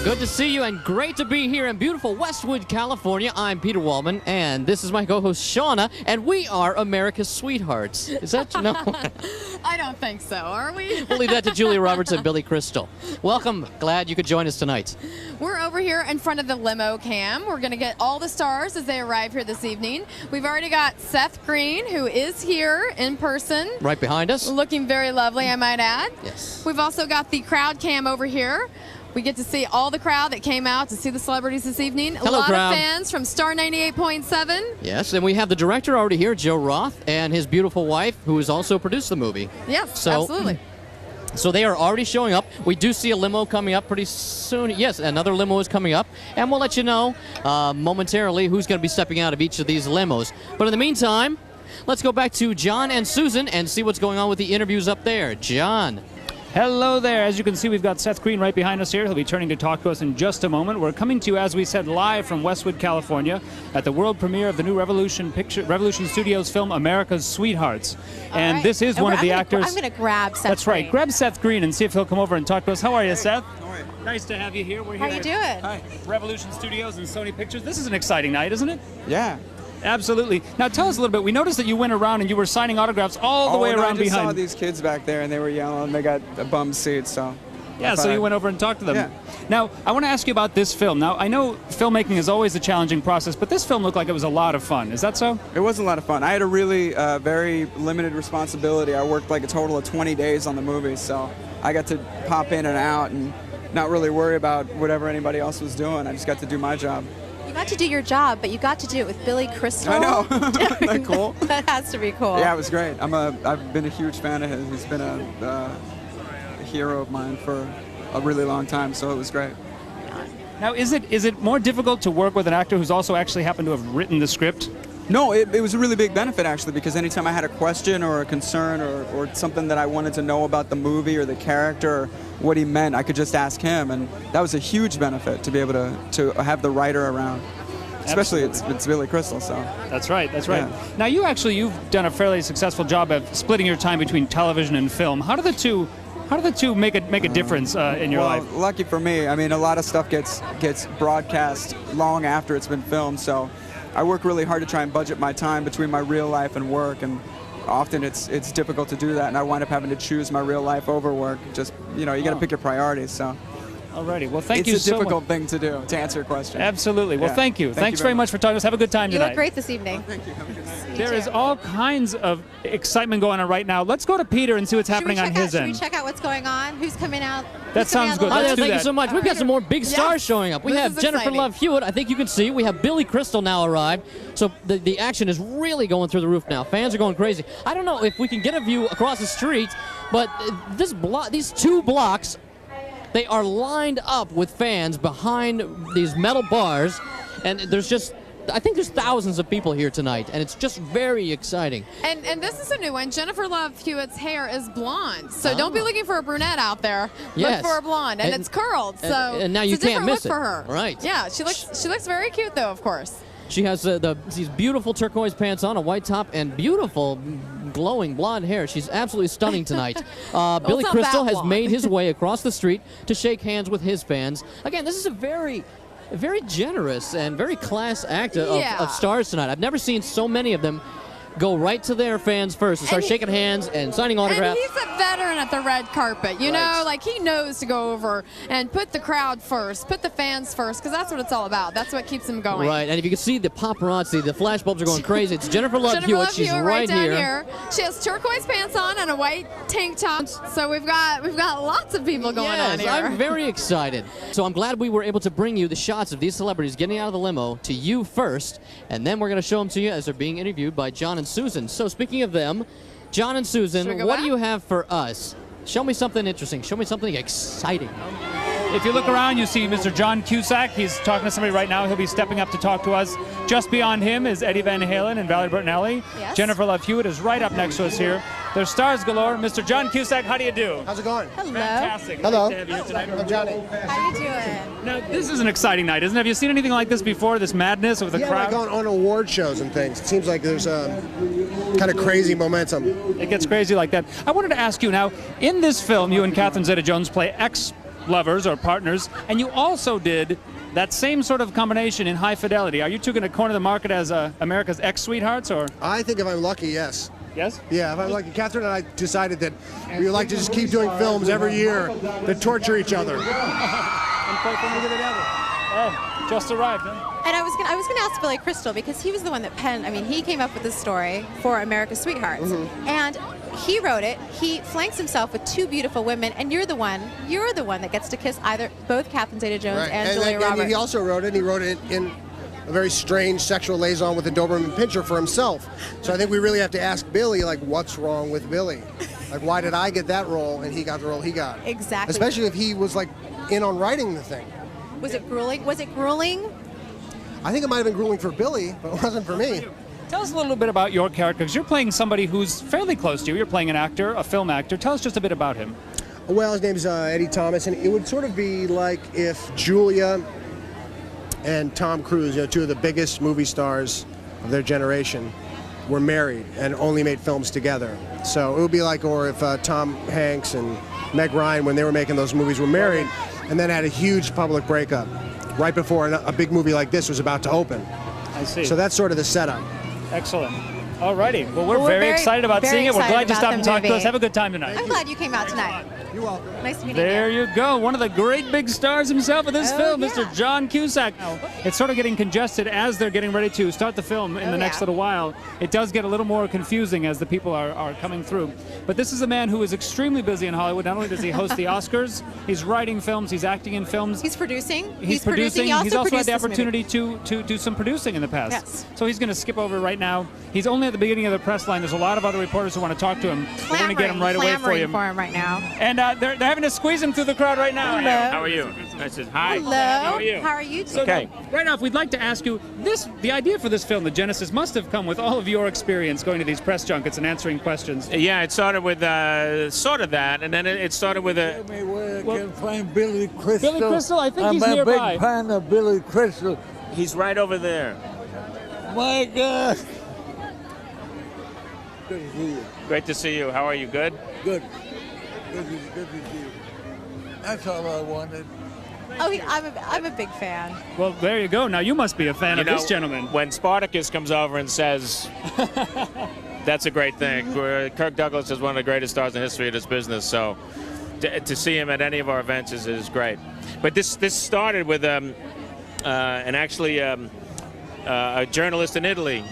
Good to see you and great to be here in beautiful Westwood, California. I'm Peter Wallman and this is my co-host Shauna, and we are America's sweethearts. Is that no? I don't think so, are we? We'll leave that to Julia Roberts and Billy Crystal. Welcome. Glad you could join us tonight. We're over here in front of the limo cam. We're going to get all the stars as they arrive here this evening. We've already got Seth Green, who is here in person. Right behind us. Looking very lovely, I might add. Yes. We've also got the crowd cam over here. We get to see all the crowd that came out to see the celebrities this evening. Hello, a lot crowd. of fans from Star 98.7. Yes, and we have the director already here, Joe Roth, and his beautiful wife, who has also produced the movie. Yes, So, absolutely. So they are already showing up. We do see a limo coming up pretty soon. Yes, another limo is coming up, and we'll let you know momentarily who's going to be stepping out of each of these limos. But in the meantime, let's go back to John and Susan and see what's going on with the interviews up there. John. Hello there. As you can see, we've got Seth Green right behind us here. He'll be turning to talk to us in just a moment. We're coming to you, as we said, live from Westwood, California, at the world premiere of the new Revolution Studios film, America's Sweethearts. And right. this is one of the actors. I'm going to grab Seth That's right. Green. Grab Seth Green and see if he'll come over and talk to us. How are you, Seth? All right. Nice to have you here. We're How here you at doing? Hi. Revolution Studios and Sony Pictures. This is an exciting night, isn't it? Yeah. Absolutely. Now tell us a little bit. We noticed that you went around and you were signing autographs all the way no, around I just behind. saw these kids back there, and they were yelling. They got a bum seat, so. Yeah, so you went over and talked to them. Yeah. Now, I want to ask you about this film. Now, I know filmmaking is always a challenging process, but this film looked like it was a lot of fun. Is that so? It was a lot of fun. I had a really very limited responsibility. I worked like a total of 20 days on the movie, so I got to pop in and out and not really worry about whatever anybody else was doing. I just got to do my job. You got to do your job, but you got to do it with Billy Crystal. I know. Isn't that cool? That has to be cool. Yeah, it was great. I've been a huge fan of his. He's been a hero of mine for a really long time, so it was great. Now, is it more difficult to work with an actor who's also actually happened to have written the script? No, it was a really big benefit, actually, because anytime I had a question or a concern or something that I wanted to know about the movie or the character or what he meant, I could just ask him, and that was a huge benefit to be able to have the writer around. Especially it's Billy Crystal, so. That's right, that's right. Yeah. Now, you've done a fairly successful job of splitting your time between television and film. How do the two make a difference in your life? Well, lucky for me, I mean, a lot of stuff gets broadcast long after it's been filmed, so I work really hard to try and budget my time between my real life and work, and often it's difficult to do that, and I wind up having to choose my real life over work. Just, you got to pick your priorities, so. Alrighty, well, thank you so much. It's a difficult thing to do, to answer your question. Absolutely. Well, Yeah. thank you. Thanks you very much for talking to us. Have a good time You tonight. look great this evening. Thank you. Have a good night. There is all kinds of excitement going on right now. Let's go to Peter and see what's happening on his Should we end. check out what's going on? Who's coming out? That Who's coming sounds out good. the Oh, Let's yeah, do thank that. you so much. We've got some more big stars showing up. We This have is Jennifer exciting. Love Hewitt. I think you can see. We have Billy Crystal now arrived. So the action is really going through the roof now. Fans are going crazy. I don't know if we can get a view across the street, but these two blocks, they are lined up with fans behind these metal bars, and I think there's thousands of people here tonight, and it's just very exciting. And this is a new one. Jennifer Love Hewitt's hair is blonde, so don't be looking for a brunette out there. Yes. Look for a blonde, and it's curled, so and now you it's a can't different miss look it. for her. Right. Yeah, she looks very cute though, of course. She has these beautiful turquoise pants on, a white top, and beautiful glowing blonde hair. She's absolutely stunning tonight. Billy not Crystal that has blonde. made his way across the street to shake hands with his fans. Again, this is a very generous and very class act of stars tonight. I've never seen so many of them go right to their fans first and start shaking hands and signing autographs. And he's a veteran at the red carpet, you know, Right. like he knows to go over and put the crowd first, put the fans first, because that's what it's all about. That's what keeps him going. Right, and if you can see the paparazzi, the flashbulbs are going crazy. It's Jennifer Love Hewitt. She's Hewitt right down here. She has turquoise pants on and a white tank top. So we've got lots of people going on Yes, here. I'm very excited. So I'm glad we were able to bring you the shots of these celebrities getting out of the limo to you first, and then we're going to show them to you as they're being interviewed by John and Susan. So speaking of them, John and Should we Susan, go what back? do you have for us? Show me something interesting. Show me something exciting. If you look around, you see Mr. John Cusack. He's talking to somebody right now. He'll be stepping up to talk to us. Just beyond him is Eddie Van Halen and Valerie Bertinelli. Yes. Jennifer Love Hewitt is right up next to us here. There's stars galore. Mr. John Cusack, how do you do? How's it going? Hello. Fantastic. Hello. Nice to have you here tonight. I'm Johnny. How you doing? Now, this is an exciting night, isn't it? Have you seen anything like this before, this madness with the Yeah, crowd? like on award shows and things. It seems like there's kind of crazy momentum. It gets crazy like that. I wanted to ask you now, in this film, you and Catherine Zeta-Jones play lovers or partners, and you also did that same sort of combination in High Fidelity. Are you two going to corner the market as America's ex-sweethearts, or? I think if I'm lucky, yes. Yes? Yeah, if I'm lucky. Catherine and I decided that we would like to just keep doing films every year that torture each other. Oh, just arrived, huh? And I was gonna ask Billy Crystal, because he was the one that penned. I mean, he came up with the story for America's Sweethearts, and he wrote it. He flanks himself with two beautiful women, and you're the one that gets to kiss both Catherine Zeta-Jones and Julia Roberts. And he also wrote it. And he wrote it in a very strange sexual liaison with the Doberman Pinscher for himself. So I think we really have to ask Billy, like, what's wrong with Billy? Like, why did I get that role and he got the role he got? Exactly. Especially if he was, like, in on writing the thing. Was it grueling? Was it grueling? I think it might have been grueling for Billy, but it wasn't for me. Tell us a little bit about your character, because you're playing somebody who's fairly close to you. You're playing an actor, a film actor. Tell us just a bit about him. Well, his name's Eddie Thomas, and it would sort of be like if Julia and Tom Cruise, two of the biggest movie stars of their generation, were married and only made films together. So it would be like, or if Tom Hanks and Meg Ryan, when they were making those movies, were married and then had a huge public breakup right before a big movie like this was about to open. I see. So that's sort of the setup. Excellent. All righty. Well, we're very excited about seeing it. We're glad you stopped and talked to us. Have a good time tonight. I'm glad you came out tonight. You're welcome. Nice meeting There you. you go. One of the great big stars himself of this film, yeah. Mr. John Cusack. It's sort of getting congested as they're getting ready to start the film in the next little while. It does get a little more confusing as the people are coming through. But this is a man who is extremely busy in Hollywood. Not only does he host the Oscars, he's writing films, he's acting in films. He's producing. He's producing. He's also had the produced this opportunity movie. to do some producing in the past. Yes. So he's going to skip over right now. He's only at the beginning of the press line. There's a lot of other reporters who want to talk to him. We're going to get him right away for you. for him right now. And they're having to squeeze him through the crowd right now. Hello. How are you? I said, hi. Hello. How are you? How are you today? Okay. Right off, we'd like to ask you, the idea for this film, the genesis, must have come with all of your experience going to these press junkets and answering questions. Yeah, it started with sort of that, and then it started with a. Tell me where I can find Billy Crystal. Billy Crystal, I think I'm he's a nearby. big fan of Billy Crystal. He's right over there. My God. Good to see you. Great to see you. How are you? Good? Good. Good to see you. That's all I wanted. Oh, I'm a big fan. Well, there you go. Now you must be a fan You of know, this gentleman. When Spartacus comes over and says, that's a great thing. Kirk Douglas is one of the greatest stars in history of this business, so to see him at any of our events is great. But this started with a journalist in Italy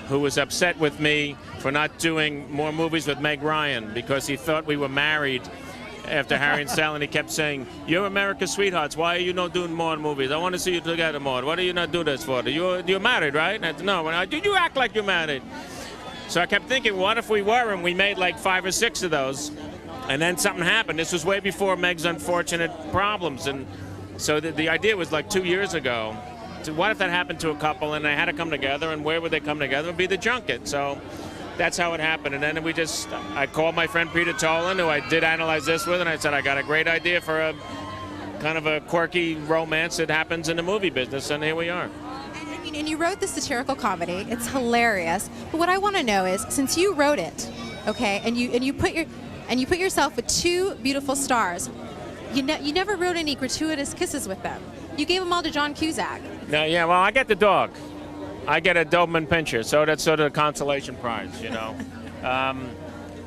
who was upset with me for not doing more movies with Meg Ryan because he thought we were married after Harry and Sally, and he kept saying, "You're America's sweethearts. Why are you not doing more movies? I want to see you together more. What do you not do this for? You're married, right?" And I said, "No." "Did you act like you're married?" So I kept thinking, what if we were? And we made like 5 or 6 of those, and then something happened. This was way before Meg's unfortunate problems, and so the idea was like 2 years ago. So what if that happened to a couple and they had to come together, and where would they come together? It would be the junket. So that's how it happened. And then I called my friend Peter Tolan, who I did analyze this with, and I said, I got a great idea for a kind of a quirky romance that happens in the movie business, and here we are. And you wrote the satirical comedy. It's hilarious. But what I want to know is, since you wrote it, okay, and you put yourself with 2 beautiful stars, you never wrote any gratuitous kisses with them. You gave them all to John Cusack. No, yeah, well, I get the dog. I get a Doberman Pinscher, so that's sort of a consolation prize, you know.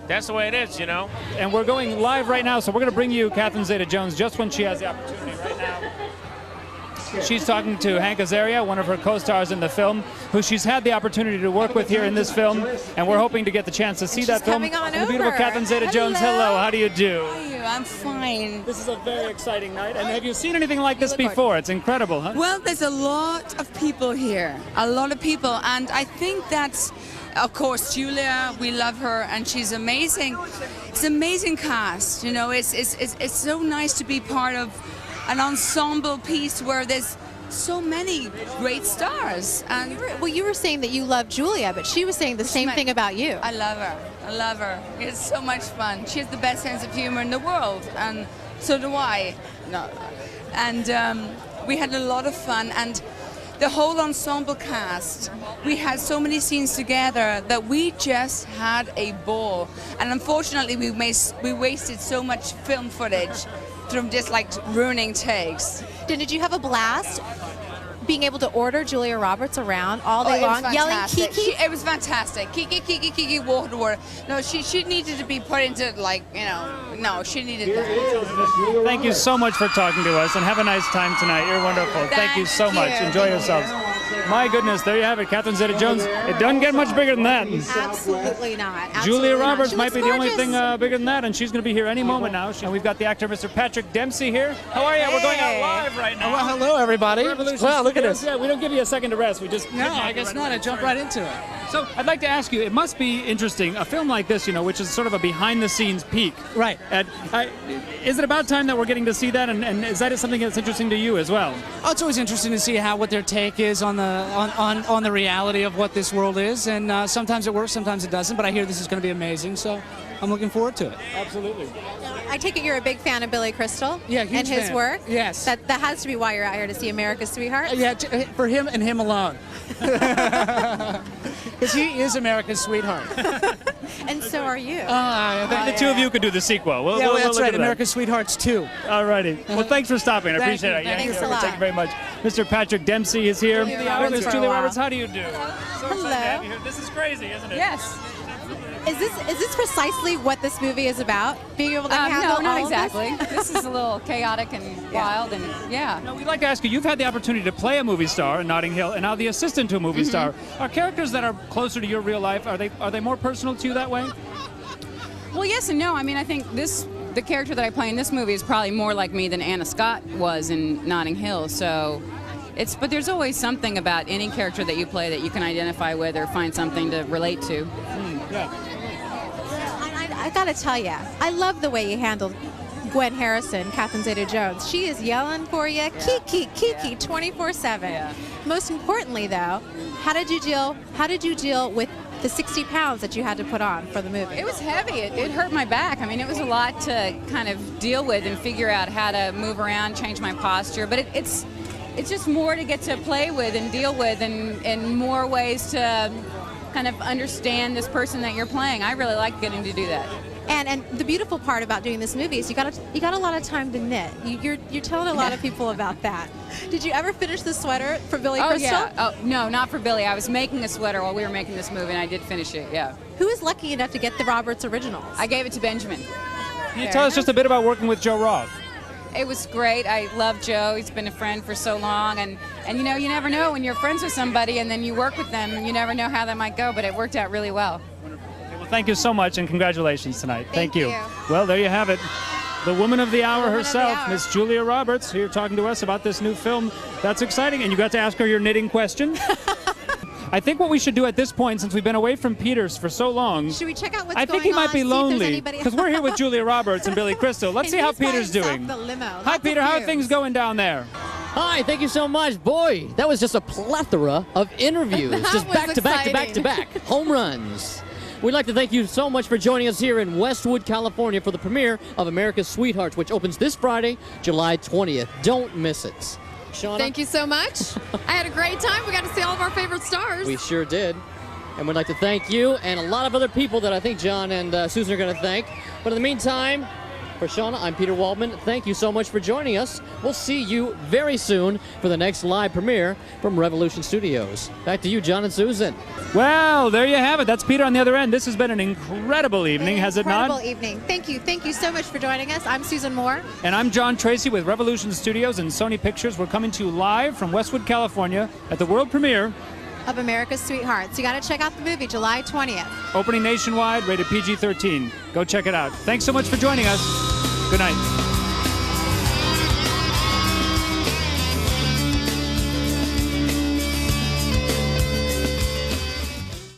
That's the way it is, you know. And we're going live right now, so we're going to bring you Catherine Zeta-Jones just when she has the opportunity right now. She's talking to Hank Azaria, one of her co-stars in the film, who she's had the opportunity to work with here in this film, and we're hoping to get the chance to see that film. coming on And the beautiful over. Catherine Zeta-Jones, hello, how do you do? How are you? I'm fine. This is a very exciting night, and have you seen anything like this before? It's incredible, huh? Well, there's a lot of people here, a lot of people, and I think that's, of course, Julia, we love her, and she's amazing. It's an amazing cast, you know, it's so nice to be part of an ensemble piece where there's so many great stars. And you were saying that you love Julia, but she was saying the same thing about you. I love her. I love her. It's so much fun. She has the best sense of humor in the world, and so do I. No. And we had a lot of fun, and the whole ensemble cast, we had so many scenes together that we just had a ball. And unfortunately, we wasted so much film footage through just like ruining takes. Did you have a blast being able to order Julia Roberts around all day long, yelling Kiki? It was fantastic. Kiki, Kiki, Kiki, water. No, she needed to be put into like, no, she needed that. Thank you so much for talking to us, and have a nice time tonight. You're wonderful. Thank you so much. Enjoy yourselves. My goodness, there you have it, Catherine Zeta-Jones. It doesn't get much bigger than that. Absolutely not. Julia Roberts might be the only gorgeous. thing bigger than that, and she's going to be here any moment now. And we've got the actor, Mr. Patrick Dempsey, here. How are you? We're going out live right now. Well, hello, everybody. Well, look at this. Yeah, we don't give you a second to rest. We just... No, I guess not. I jumped right into it. So I'd like to ask you, it must be interesting, a film like this, which is sort of a behind-the-scenes peek. Right. And is it about time that we're getting to see that, and is that something that's interesting to you as well? Oh, it's always interesting to see what their take is on the reality of what this world is, and sometimes it works, sometimes it doesn't. But I hear this is going to be amazing, so I'm looking forward to it. Absolutely. I take it you're a big fan of Billy Crystal Yeah, huge and his fan. work? Yes. That has to be why you're out here to see America's Sweetheart? Yeah, for him and him alone. Because he is America's sweetheart. And so are you. The two of you could do the sequel. We'll that's look right, at that. America's Sweethearts 2. All righty. Well, thanks for stopping. I Thank appreciate you. it. Yeah, Thanks a lot. Thank you very much. Mr. Patrick Dempsey is here. Miss for a Julia while. Roberts, how do you do? So excited to have Hello. you here. This is crazy, isn't it? Yes. Is this precisely what this movie is about? Being able to handle No, not all of this? exactly. This is a little chaotic and wild, and yeah. Now, we'd like to ask you, you've had the opportunity to play a movie star in Notting Hill, and now the assistant to a movie star. Are characters that are closer to your real life, are they more personal to you that way? Well, yes and no. I mean, I think the character that I play in this movie is probably more like me than Anna Scott was in Notting Hill. So, but there's always something about any character that you play that you can identify with or find something to relate to. Yeah. I gotta tell you, I love the way you handled Gwen Harrison, Catherine Zeta-Jones. She is yelling for you, Kiki, 24/7. Yeah. Most importantly, though, how did you deal with the 60 pounds that you had to put on for the movie? It was heavy. It hurt my back. I mean, it was a lot to kind of deal with and figure out how to move around, change my posture. But it's just more to get to play with and deal with, and more ways to kind of understand this person that you're playing. I really like getting to do that. And the beautiful part about doing this movie is you got a lot of time to knit. You're telling a lot of people about that. Did you ever finish the sweater for Billy Crystal? Yeah. Oh, no, not for Billy. I was making a sweater while we were making this movie, and I did finish it, yeah. Who was lucky enough to get the Roberts originals? I gave it to Benjamin. Can you tell us just a bit about working with Joe Roth? It was great. I love Joe. He's been a friend for so long, and you never know when you're friends with somebody and then you work with them, and you never know how that might go, but it worked out really well. Well, thank you so much, and congratulations tonight. Thank you. Well, there you have it. The woman of the hour Woman of the herself, hour. Miss Julia Roberts, here talking to us about this new film. That's exciting, and you got to ask her your knitting question. I think what we should do at this point, since we've been away from Peters for so long, Should we check out what's I going on? think he might be see if there's lonely, anybody- because we're here with Julia Roberts and Billy Crystal. Let's And see how he's by Peter's himself doing. in the limo. Hi, Lots of Peter. How are views. things going down there? Hi, thank you so much. Boy, that was just a plethora of interviews. Just was back to back to back to exciting. back. Home runs. We'd like to thank you so much for joining us here in Westwood, California for the premiere of America's Sweethearts, which opens this Friday, July 20th. Don't miss it. Shauna? Thank you so much. I had a great time. We got to see all of our favorite stars. We sure did. And we'd like to thank you and a lot of other people that I think John and Susan are going to thank. But in the meantime, for Shauna, I'm Peter Waldman. Thank you so much for joining us. We'll see you very soon for the next live premiere from Revolution Studios. Back to you, John and Susan. Well, there you have it. That's Peter on the other end. This has been an incredible evening, has it not? Incredible evening. Thank you so much for joining us. I'm Susan Moore. And I'm John Tracy with Revolution Studios and Sony Pictures. We're coming to you live from Westwood, California at the world premiere, Of America's Sweethearts. You got to check out the movie July 20th. opening nationwide, rated PG-13. Go check it out. Thanks so much for joining us. Good night.